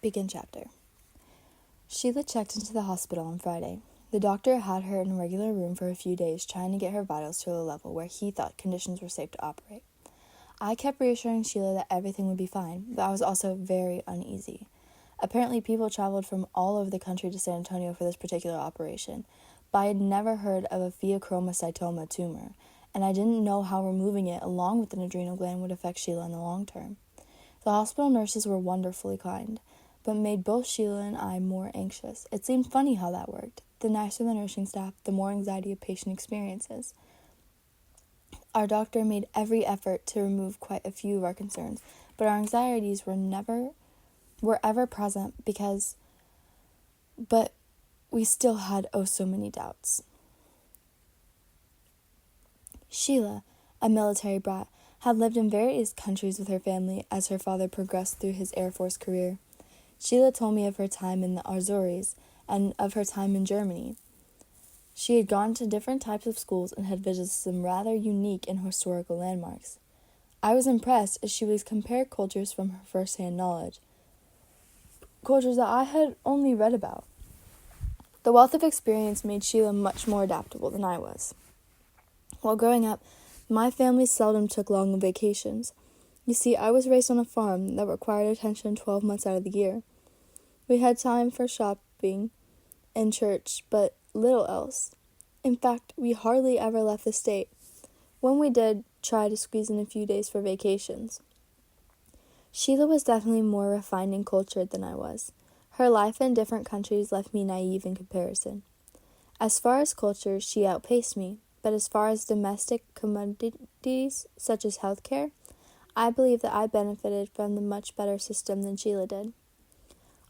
Begin chapter. Sheila checked into the hospital on Friday. The doctor had her in a regular room for a few days, trying to get her vitals to a level where he thought conditions were safe to operate. I kept reassuring Sheila that everything would be fine, but I was also very uneasy. Apparently, people traveled from all over the country to San Antonio for this particular operation, but I had never heard of a pheochromocytoma tumor, and I didn't know how removing it along with an adrenal gland would affect Sheila in the long term. The hospital nurses were wonderfully kind, but made both Sheila and I more anxious. It seemed funny how that worked. The nicer the nursing staff, the more anxiety a patient experiences. Our doctor made every effort to remove quite a few of our concerns, but our anxieties were ever present but we still had so many doubts. Sheila, a military brat, had lived in various countries with her family as her father progressed through his Air Force career. Sheila told me of her time in the Azores and of her time in Germany. She had gone to different types of schools and had visited some rather unique and historical landmarks. I was impressed as she would compare cultures from her first-hand knowledge, cultures that I had only read about. The wealth of experience made Sheila much more adaptable than I was. While growing up, my family seldom took long vacations. You see, I was raised on a farm that required attention 12 months out of the year. We had time for shopping and church, but little else. In fact, we hardly ever left the state. When we did, try to squeeze in a few days for vacations. Sheila was definitely more refined and cultured than I was. Her life in different countries left me naive in comparison. As far as culture, she outpaced me, but as far as domestic commodities such as healthcare, I believe that I benefited from the much better system than Sheila did.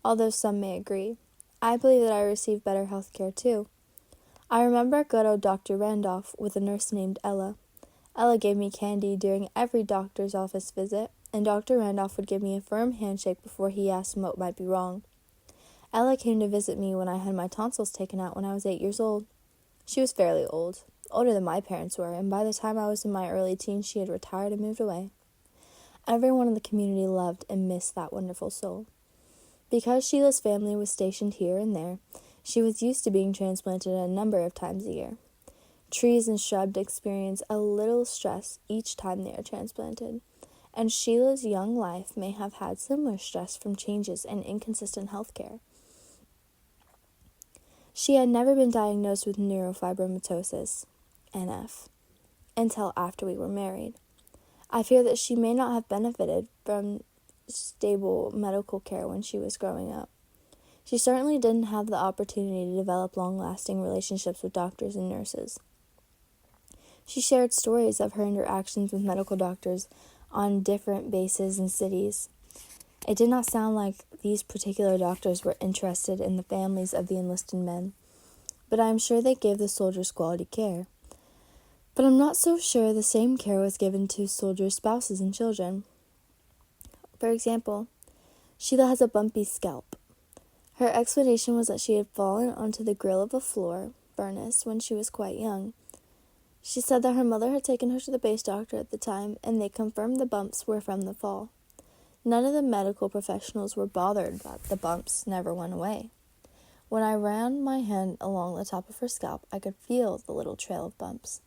Although some may agree, I believe that I received better healthcare too. I remember good old Dr. Randolph with a nurse named Ella. Ella gave me candy during every doctor's office visit, and Dr. Randolph would give me a firm handshake before he asked what might be wrong. Ella came to visit me when I had my tonsils taken out when I was 8 years old. She was fairly old, older than my parents were, and by the time I was in my early teens, she had retired and moved away. Everyone in the community loved and missed that wonderful soul. Because Sheila's family was stationed here and there, she was used to being transplanted a number of times a year. Trees and shrubs experience a little stress each time they are transplanted, and Sheila's young life may have had similar stress from changes and inconsistent health care. She had never been diagnosed with neurofibromatosis, NF, until after we were married. I fear that she may not have benefited from stable medical care when she was growing up. She certainly didn't have the opportunity to develop long-lasting relationships with doctors and nurses. She shared stories of her interactions with medical doctors on different bases and cities. It did not sound like these particular doctors were interested in the families of the enlisted men, but I am sure they gave the soldiers quality care. But I'm not so sure the same care was given to soldiers' spouses and children. For example, Sheila has a bumpy scalp. Her explanation was that she had fallen onto the grill of a floor furnace when she was quite young. She said that her mother had taken her to the base doctor at the time, and they confirmed the bumps were from the fall. None of the medical professionals were bothered that the bumps never went away. When I ran my hand along the top of her scalp, I could feel the little trail of bumps.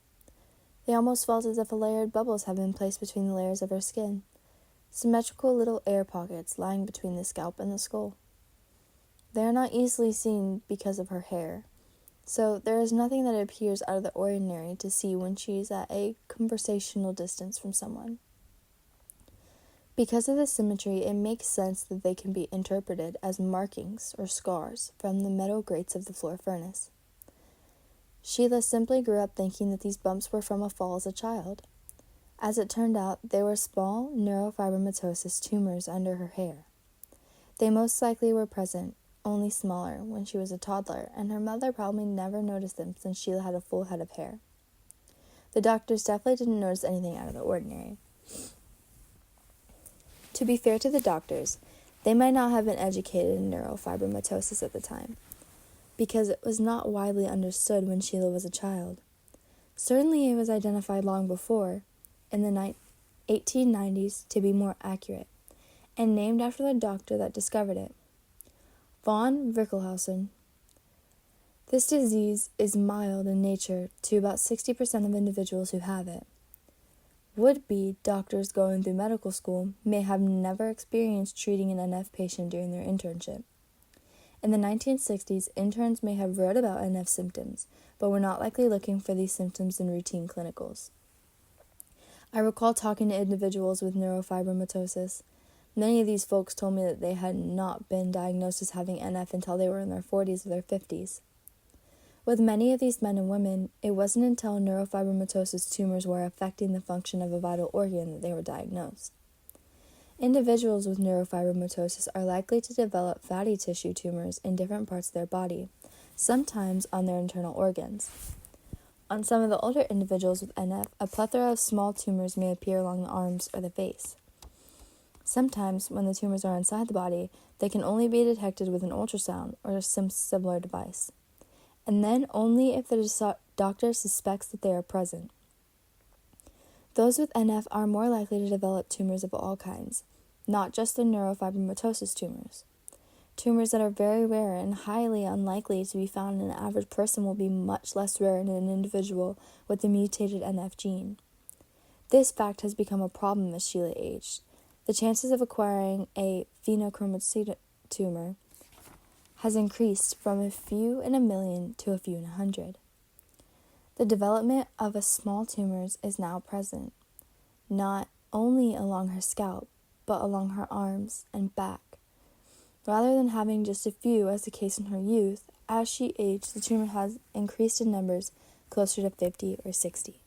They almost felt as if a layer of bubbles had been placed between the layers of her skin. Symmetrical little air pockets lying between the scalp and the skull. They are not easily seen because of her hair, so there is nothing that appears out of the ordinary to see when she is at a conversational distance from someone. Because of the symmetry, it makes sense that they can be interpreted as markings or scars from the metal grates of the floor furnace. Sheila simply grew up thinking that these bumps were from a fall as a child. As it turned out, they were small neurofibromatosis tumors under her hair. They most likely were present, only smaller, when she was a toddler, and her mother probably never noticed them since Sheila had a full head of hair. The doctors definitely didn't notice anything out of the ordinary. To be fair to the doctors, they might not have been educated in neurofibromatosis at the time, because it was not widely understood when Sheila was a child. Certainly it was identified long before, in the 1890s to be more accurate, and named after the doctor that discovered it. Von Rickelhausen. This disease is mild in nature to about 60% of individuals who have it. Would-be doctors going through medical school may have never experienced treating an NF patient during their internship. In the 1960s, interns may have read about NF symptoms, but were not likely looking for these symptoms in routine clinicals. I recall talking to individuals with neurofibromatosis. Many of these folks told me that they had not been diagnosed as having NF until they were in their 40s or their 50s. With many of these men and women, it wasn't until neurofibromatosis tumors were affecting the function of a vital organ that they were diagnosed. Individuals with neurofibromatosis are likely to develop fatty tissue tumors in different parts of their body, sometimes on their internal organs. On some of the older individuals with NF, a plethora of small tumors may appear along the arms or the face. Sometimes, when the tumors are inside the body, they can only be detected with an ultrasound or some similar device, and then only if the doctor suspects that they are present. Those with NF are more likely to develop tumors of all kinds, not just the neurofibromatosis tumors. Tumors that are very rare and highly unlikely to be found in an average person will be much less rare in an individual with the mutated NF gene. This fact has become a problem as Sheila aged. The chances of acquiring a phenochromosome tumor has increased from a few in a million to a few in 100. The development of a small tumors is now present, not only along her scalp, but along her arms and back. Rather than having just a few, as the case in her youth, as she aged, the tumor has increased in numbers closer to 50 or 60.